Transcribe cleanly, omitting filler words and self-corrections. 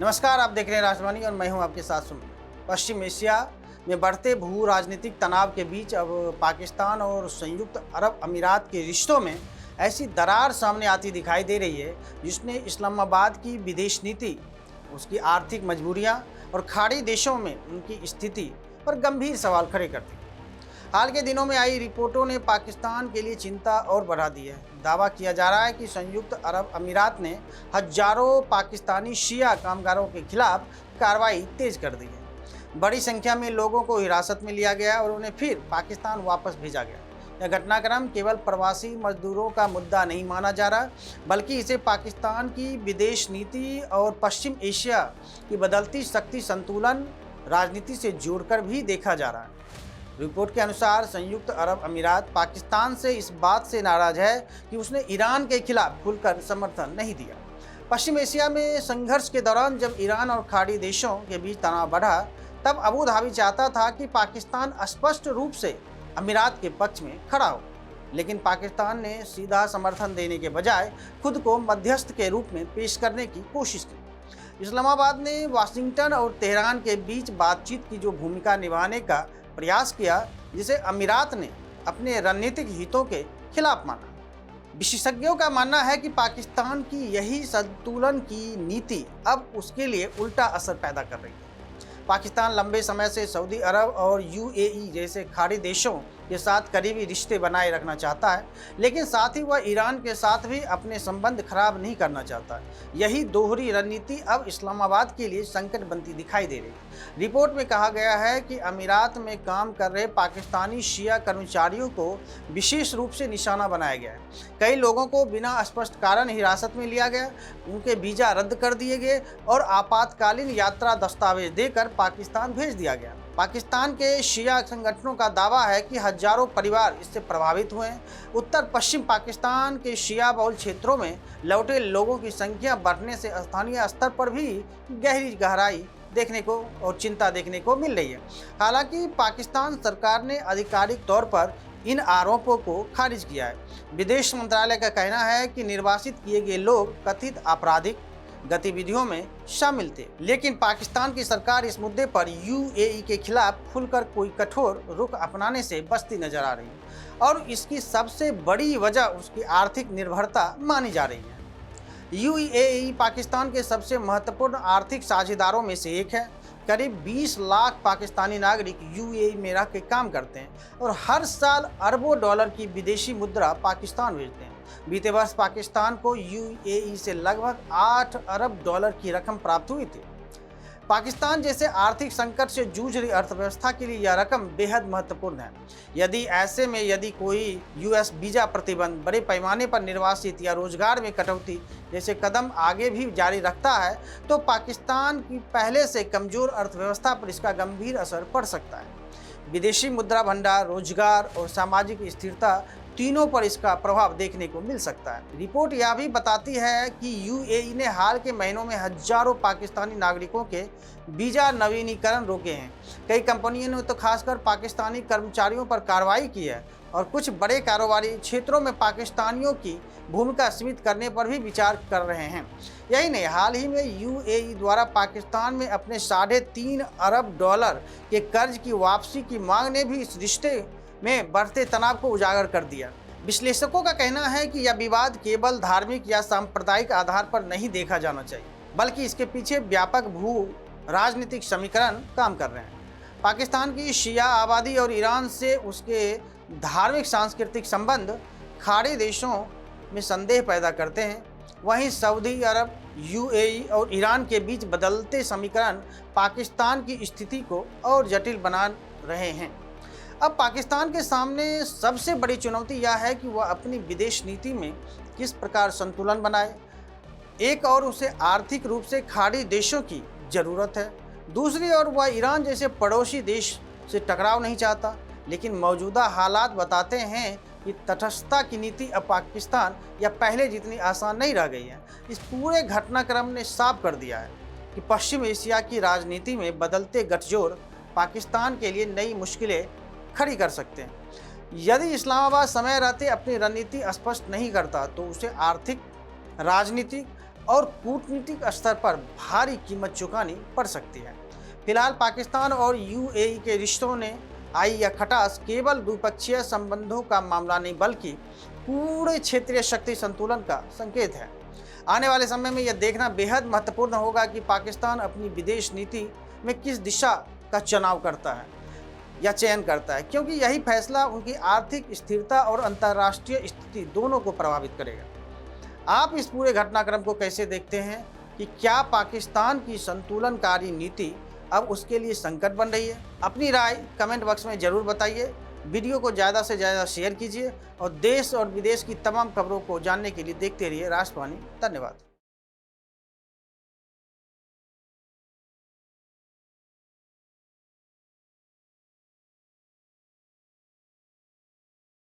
नमस्कार, आप देख रहे हैं राजवानी और मैं हूं आपके साथ सुमित। पश्चिम एशिया में बढ़ते भू राजनीतिक तनाव के बीच अब पाकिस्तान और संयुक्त अरब अमीरात के रिश्तों में ऐसी दरार सामने आती दिखाई दे रही है जिसने इस्लामाबाद की विदेश नीति, उसकी आर्थिक मजबूरियां और खाड़ी देशों में उनकी स्थिति पर गंभीर सवाल खड़े कर दिए। हाल के दिनों में आई रिपोर्टों ने पाकिस्तान के लिए चिंता और बढ़ा दी है। दावा किया जा रहा है कि संयुक्त अरब अमीरात ने हजारों पाकिस्तानी शिया कामगारों के खिलाफ कार्रवाई तेज कर दी है। बड़ी संख्या में लोगों को हिरासत में लिया गया और उन्हें फिर पाकिस्तान वापस भेजा गया। यह घटनाक्रम केवल प्रवासी मजदूरों का मुद्दा नहीं माना जा रहा, बल्कि इसे पाकिस्तान की विदेश नीति और पश्चिम एशिया की बदलती शक्ति संतुलन राजनीति से जोड़कर भी देखा जा रहा है। रिपोर्ट के अनुसार संयुक्त अरब अमीरात पाकिस्तान से इस बात से नाराज है कि उसने ईरान के खिलाफ खुलकर समर्थन नहीं दिया। पश्चिम एशिया में संघर्ष के दौरान जब ईरान और खाड़ी देशों के बीच तनाव बढ़ा, तब अबू धाबी चाहता था कि पाकिस्तान स्पष्ट रूप से अमीरात के पक्ष में खड़ा हो, लेकिन पाकिस्तान ने सीधा समर्थन देने के बजाय खुद को मध्यस्थ के रूप में पेश करने की कोशिश की। इस्लामाबाद ने वाशिंगटन और तेहरान के बीच बातचीत की जो भूमिका निभाने का प्रयास किया, जिसे अमीरात ने अपने रणनीतिक हितों के खिलाफ माना। विशेषज्ञों का मानना है कि पाकिस्तान की यही संतुलन की नीति अब उसके लिए उल्टा असर पैदा कर रही है। पाकिस्तान लंबे समय से सऊदी अरब और यूएई जैसे खाड़ी देशों के साथ करीबी रिश्ते बनाए रखना चाहता है, लेकिन साथ ही वह ईरान के साथ भी अपने संबंध खराब नहीं करना चाहता। यही दोहरी रणनीति अब इस्लामाबाद के लिए संकट बनती दिखाई दे रही है। रिपोर्ट में कहा गया है कि अमीरात में काम कर रहे पाकिस्तानी शिया कर्मचारियों को विशेष रूप से निशाना बनाया गया है। कई लोगों को बिना स्पष्ट कारण हिरासत में लिया गया, उनके वीज़ा रद्द कर दिए गए और आपातकालीन यात्रा दस्तावेज देकर पाकिस्तान भेज दिया गया। पाकिस्तान के शिया संगठनों का दावा है कि हजारों परिवार इससे प्रभावित हुए हैं। उत्तर पश्चिम पाकिस्तान के शिया बहुल क्षेत्रों में लौटे लोगों की संख्या बढ़ने से स्थानीय स्तर पर भी गहराई देखने को और चिंता देखने को मिल रही है। हालांकि पाकिस्तान सरकार ने आधिकारिक तौर पर इन आरोपों को खारिज किया है। विदेश मंत्रालय का कहना है कि निर्वासित किए गए लोग कथित आपराधिक गतिविधियों में शामिल थे, लेकिन पाकिस्तान की सरकार इस मुद्दे पर यूएई के खिलाफ खुलकर कोई कठोर रुख अपनाने से बचती नजर आ रही है और इसकी सबसे बड़ी वजह उसकी आर्थिक निर्भरता मानी जा रही है। यूएई पाकिस्तान के सबसे महत्वपूर्ण आर्थिक साझेदारों में से एक है। करीब 20 लाख पाकिस्तानी नागरिक यूएई में रह के काम करते हैं और हर साल अरबों डॉलर की विदेशी मुद्रा पाकिस्तान भेजते हैं। बीते वर्ष पाकिस्तान को यूएई से लगभग 8 अरब डॉलर की रकम प्राप्त हुई थी। पाकिस्तान जैसे आर्थिक संकट से जूझ रही अर्थव्यवस्था के लिए यह रकम बेहद महत्वपूर्ण है। यदि कोई यूएस वीजा प्रतिबंध, बड़े पैमाने पर निर्वासित या रोजगार में कटौती जैसे कदम आगे भी जारी रखता है, तो पाकिस्तान की पहले से कमजोर अर्थव्यवस्था पर इसका गंभीर असर पड़ सकता है। विदेशी मुद्रा भंडार, रोजगार और सामाजिक स्थिरता तीनों पर इसका प्रभाव देखने को मिल सकता है। रिपोर्ट यह भी बताती है कि यूएई ने हाल के महीनों में हजारों पाकिस्तानी नागरिकों के वीजा नवीनीकरण रोके हैं। कई कंपनियों ने तो खासकर पाकिस्तानी कर्मचारियों पर कार्रवाई की है और कुछ बड़े कारोबारी क्षेत्रों में पाकिस्तानियों की भूमिका सीमित करने पर भी विचार कर रहे हैं। यही नहीं, हाल ही में यूएई द्वारा पाकिस्तान में अपने 3.5 अरब डॉलर के कर्ज की वापसी की मांग ने भी इस रिश्ते में बढ़ते तनाव को उजागर कर दिया। विश्लेषकों का कहना है कि यह विवाद केवल धार्मिक या सांप्रदायिक आधार पर नहीं देखा जाना चाहिए, बल्कि इसके पीछे व्यापक भू राजनीतिक समीकरण काम कर रहे हैं। पाकिस्तान की शिया आबादी और ईरान से उसके धार्मिक सांस्कृतिक संबंध खाड़ी देशों में संदेह पैदा करते हैं। वहीं सऊदी अरब, यूएई और ईरान के बीच बदलते समीकरण पाकिस्तान की स्थिति को और जटिल बना रहे हैं। अब पाकिस्तान के सामने सबसे बड़ी चुनौती यह है कि वह अपनी विदेश नीति में किस प्रकार संतुलन बनाए। एक और उसे आर्थिक रूप से खाड़ी देशों की ज़रूरत है, दूसरी ओर वह ईरान जैसे पड़ोसी देश से टकराव नहीं चाहता। लेकिन मौजूदा हालात बताते हैं कि तटस्थता की नीति अब पाकिस्तान या पहले जितनी आसान नहीं रह गई है। इस पूरे घटनाक्रम ने साफ कर दिया है कि पश्चिम एशिया की राजनीति में बदलते गठजोड़ पाकिस्तान के लिए नई मुश्किलें खड़ी कर सकते हैं। यदि इस्लामाबाद समय रहते अपनी रणनीति स्पष्ट नहीं करता, तो उसे आर्थिक, राजनीतिक और कूटनीतिक स्तर पर भारी कीमत चुकानी पड़ सकती है। फिलहाल पाकिस्तान और यूएई के रिश्तों ने आई यह खटास केवल द्विपक्षीय संबंधों का मामला नहीं बल्कि पूरे क्षेत्रीय शक्ति संतुलन का संकेत है। आने वाले समय में यह देखना बेहद महत्वपूर्ण होगा कि पाकिस्तान अपनी विदेश नीति में किस दिशा का चुनाव करता है या चयन करता है, क्योंकि यही फैसला उनकी आर्थिक स्थिरता और अंतर्राष्ट्रीय स्थिति दोनों को प्रभावित करेगा। आप इस पूरे घटनाक्रम को कैसे देखते हैं कि क्या पाकिस्तान की संतुलनकारी नीति अब उसके लिए संकट बन रही है? अपनी राय कमेंट बॉक्स में जरूर बताइए। वीडियो को ज़्यादा से ज़्यादा शेयर कीजिए और देश और विदेश की तमाम खबरों को जानने के लिए देखते रहिए राष्ट्रवाणी। धन्यवाद।